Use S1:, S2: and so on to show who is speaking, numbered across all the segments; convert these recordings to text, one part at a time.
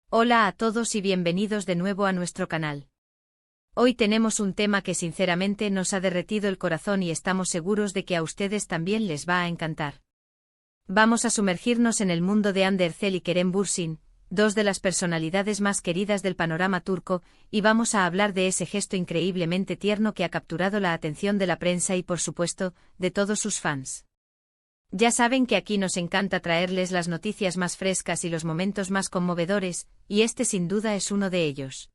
S1: Hola a todos y bienvenidos de nuevo a nuestro canal. Hoy tenemos un tema que sinceramente nos ha derretido el corazón y estamos seguros de que a ustedes también les va a encantar. Vamos a sumergirnos en el mundo de Hande Erçel y Kerem Bürsin, dos de las personalidades más queridas del panorama turco, y vamos a hablar de ese gesto increíblemente tierno que ha capturado la atención de la prensa y por supuesto, de todos sus fans. Ya saben que aquí nos encanta traerles las noticias más frescas y los momentos más conmovedores, y este sin duda es uno de ellos.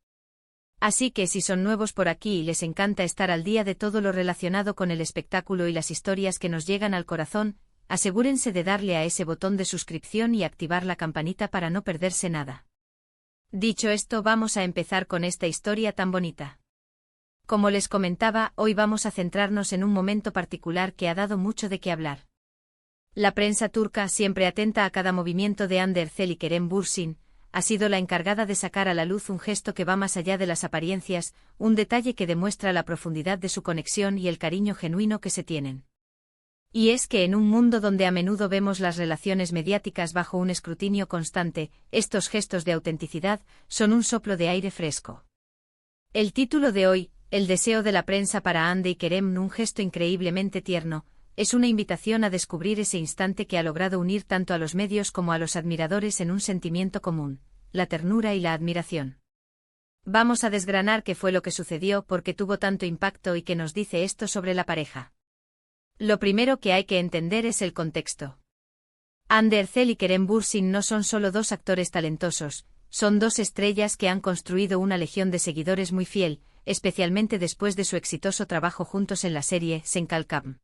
S1: Así que si son nuevos por aquí y les encanta estar al día de todo lo relacionado con el espectáculo y las historias que nos llegan al corazón, asegúrense de darle a ese botón de suscripción y activar la campanita para no perderse nada. Dicho esto, vamos a empezar con esta historia tan bonita. Como les comentaba, hoy vamos a centrarnos en un momento particular que ha dado mucho de qué hablar. La prensa turca, siempre atenta a cada movimiento de Hande Erçel y Kerem Bürsin, ha sido la encargada de sacar a la luz un gesto que va más allá de las apariencias, un detalle que demuestra la profundidad de su conexión y el cariño genuino que se tienen. Y es que en un mundo donde a menudo vemos las relaciones mediáticas bajo un escrutinio constante, estos gestos de autenticidad son un soplo de aire fresco. El título de hoy, El deseo de la prensa para Hande y Kerem, un gesto increíblemente tierno, es una invitación a descubrir ese instante que ha logrado unir tanto a los medios como a los admiradores en un sentimiento común, la ternura y la admiración. Vamos a desgranar qué fue lo que sucedió, por qué tuvo tanto impacto y qué nos dice esto sobre la pareja. Lo primero que hay que entender es el contexto. Hande Erçel y Kerem Bürsin no son solo dos actores talentosos, son dos estrellas que han construido una legión de seguidores muy fiel, especialmente después de su exitoso trabajo juntos en la serie Sen Kalkam.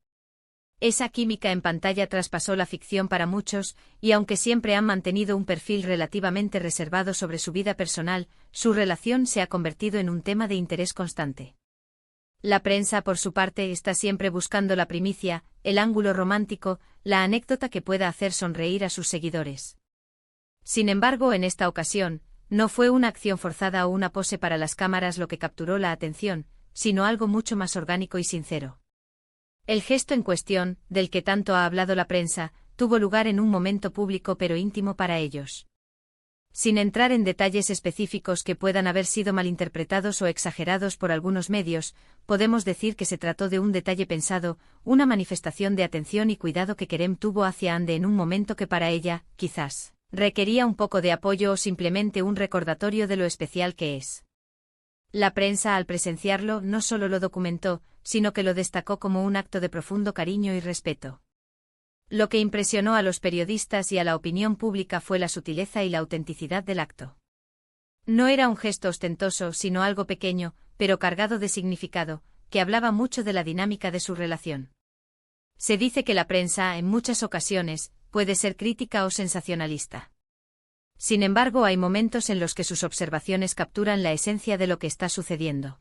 S1: Esa química en pantalla traspasó la ficción para muchos, y aunque siempre han mantenido un perfil relativamente reservado sobre su vida personal, su relación se ha convertido en un tema de interés constante. La prensa, por su parte, está siempre buscando la primicia, el ángulo romántico, la anécdota que pueda hacer sonreír a sus seguidores. Sin embargo, en esta ocasión, no fue una acción forzada o una pose para las cámaras lo que capturó la atención, sino algo mucho más orgánico y sincero. El gesto en cuestión, del que tanto ha hablado la prensa, tuvo lugar en un momento público pero íntimo para ellos. Sin entrar en detalles específicos que puedan haber sido malinterpretados o exagerados por algunos medios, podemos decir que se trató de un detalle pensado, una manifestación de atención y cuidado que Kerem tuvo hacia Hande en un momento que para ella, quizás, requería un poco de apoyo o simplemente un recordatorio de lo especial que es. La prensa, al presenciarlo, no solo lo documentó, sino que lo destacó como un acto de profundo cariño y respeto. Lo que impresionó a los periodistas y a la opinión pública fue la sutileza y la autenticidad del acto. No era un gesto ostentoso, sino algo pequeño, pero cargado de significado, que hablaba mucho de la dinámica de su relación. Se dice que la prensa, en muchas ocasiones, puede ser crítica o sensacionalista. Sin embargo, hay momentos en los que sus observaciones capturan la esencia de lo que está sucediendo.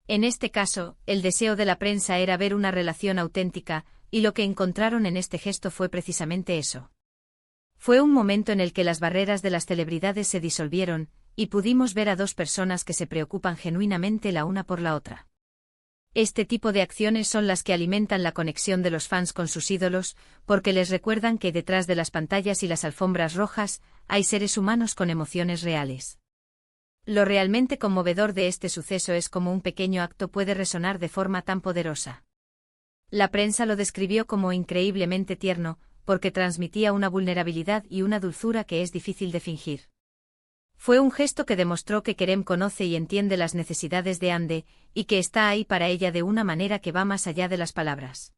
S1: En este caso, el deseo de la prensa era ver una relación auténtica, y lo que encontraron en este gesto fue precisamente eso. Fue un momento en el que las barreras de las celebridades se disolvieron, y pudimos ver a dos personas que se preocupan genuinamente la una por la otra. Este tipo de acciones son las que alimentan la conexión de los fans con sus ídolos, porque les recuerdan que detrás de las pantallas y las alfombras rojas, hay seres humanos con emociones reales. Lo realmente conmovedor de este suceso es cómo un pequeño acto puede resonar de forma tan poderosa. La prensa lo describió como increíblemente tierno, porque transmitía una vulnerabilidad y una dulzura que es difícil de fingir. Fue un gesto que demostró que Kerem conoce y entiende las necesidades de Hande, y que está ahí para ella de una manera que va más allá de las palabras.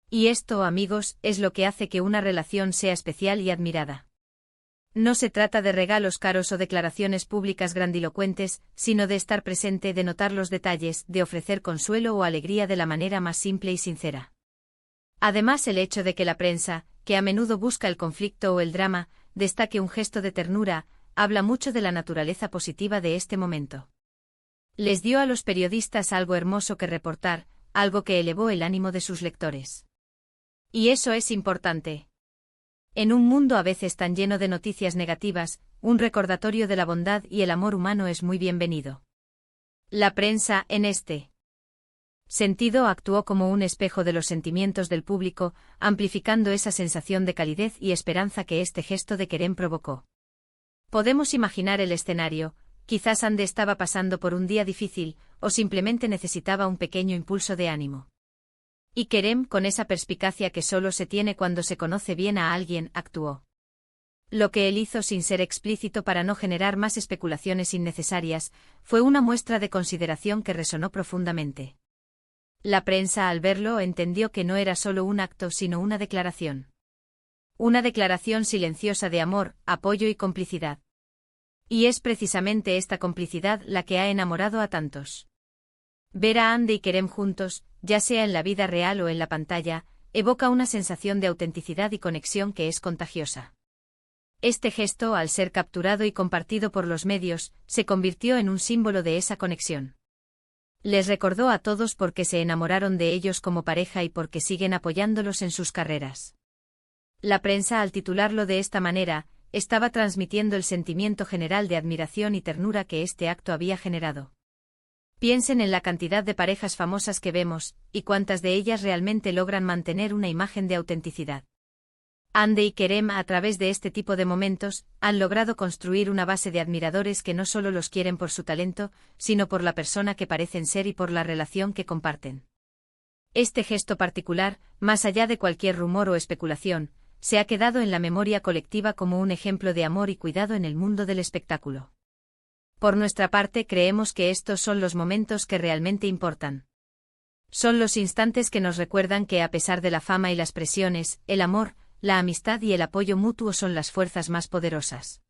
S1: Y esto, amigos, es lo que hace que una relación sea especial y admirada. No se trata de regalos caros o declaraciones públicas grandilocuentes, sino de estar presente, de notar los detalles, de ofrecer consuelo o alegría de la manera más simple y sincera. Además, el hecho de que la prensa, que a menudo busca el conflicto o el drama, destaque un gesto de ternura, habla mucho de la naturaleza positiva de este momento. Les dio a los periodistas algo hermoso que reportar, algo que elevó el ánimo de sus lectores. Y eso es importante. En un mundo a veces tan lleno de noticias negativas, un recordatorio de la bondad y el amor humano es muy bienvenido. La prensa, en este sentido, actuó como un espejo de los sentimientos del público, amplificando esa sensación de calidez y esperanza que este gesto de Kerem provocó. Podemos imaginar el escenario: quizás Ande estaba pasando por un día difícil, o simplemente necesitaba un pequeño impulso de ánimo. Y Kerem, con esa perspicacia que solo se tiene cuando se conoce bien a alguien, actuó. Lo que él hizo sin ser explícito para no generar más especulaciones innecesarias, fue una muestra de consideración que resonó profundamente. La prensa, al verlo, entendió que no era solo un acto sino una declaración. Una declaración silenciosa de amor, apoyo y complicidad. Y es precisamente esta complicidad la que ha enamorado a tantos. Ver a Ande y Kerem juntos, ya sea en la vida real o en la pantalla, evoca una sensación de autenticidad y conexión que es contagiosa. Este gesto, al ser capturado y compartido por los medios, se convirtió en un símbolo de esa conexión. Les recordó a todos por qué se enamoraron de ellos como pareja y por qué siguen apoyándolos en sus carreras. La prensa, al titularlo de esta manera, estaba transmitiendo el sentimiento general de admiración y ternura que este acto había generado. Piensen en la cantidad de parejas famosas que vemos, y cuántas de ellas realmente logran mantener una imagen de autenticidad. Ande y Kerem, a través de este tipo de momentos, han logrado construir una base de admiradores que no solo los quieren por su talento, sino por la persona que parecen ser y por la relación que comparten. Este gesto particular, más allá de cualquier rumor o especulación, se ha quedado en la memoria colectiva como un ejemplo de amor y cuidado en el mundo del espectáculo. Por nuestra parte, creemos que estos son los momentos que realmente importan. Son los instantes que nos recuerdan que, a pesar de la fama y las presiones, el amor, la amistad y el apoyo mutuo son las fuerzas más poderosas.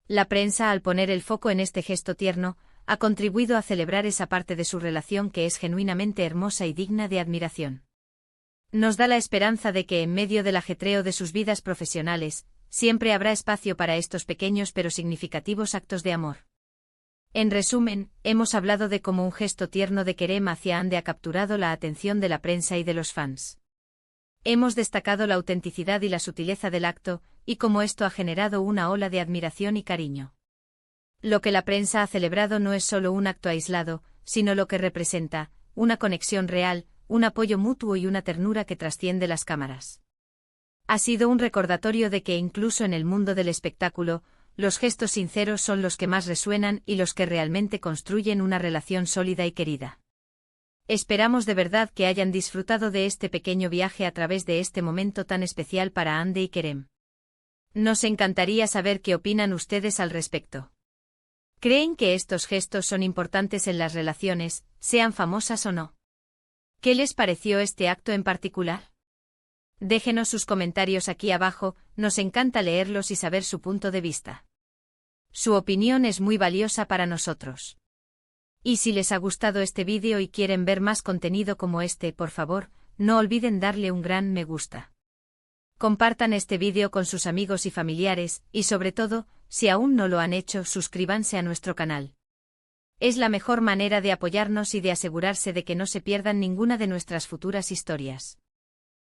S1: La prensa, al poner el foco en este gesto tierno, ha contribuido a celebrar esa parte de su relación que es genuinamente hermosa y digna de admiración. Nos da la esperanza de que, en medio del ajetreo de sus vidas profesionales, siempre habrá espacio para estos pequeños pero significativos actos de amor. En resumen, hemos hablado de cómo un gesto tierno de Kerem hacia Ande ha capturado la atención de la prensa y de los fans. Hemos destacado la autenticidad y la sutileza del acto, y cómo esto ha generado una ola de admiración y cariño. Lo que la prensa ha celebrado no es solo un acto aislado, sino lo que representa: una conexión real, un apoyo mutuo y una ternura que trasciende las cámaras. Ha sido un recordatorio de que incluso en el mundo del espectáculo, los gestos sinceros son los que más resuenan y los que realmente construyen una relación sólida y querida. Esperamos de verdad que hayan disfrutado de este pequeño viaje a través de este momento tan especial para Ande y Kerem. Nos encantaría saber qué opinan ustedes al respecto. ¿Creen que estos gestos son importantes en las relaciones, sean famosas o no? ¿Qué les pareció este acto en particular? Déjenos sus comentarios aquí abajo, nos encanta leerlos y saber su punto de vista. Su opinión es muy valiosa para nosotros. Y si les ha gustado este vídeo y quieren ver más contenido como este, por favor, no olviden darle un gran me gusta. Compartan este vídeo con sus amigos y familiares, y sobre todo, si aún no lo han hecho, suscríbanse a nuestro canal. Es la mejor manera de apoyarnos y de asegurarse de que no se pierdan ninguna de nuestras futuras historias.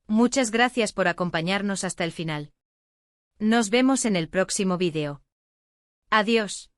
S1: Muchas gracias por acompañarnos hasta el final. Nos vemos en el próximo vídeo. Adiós.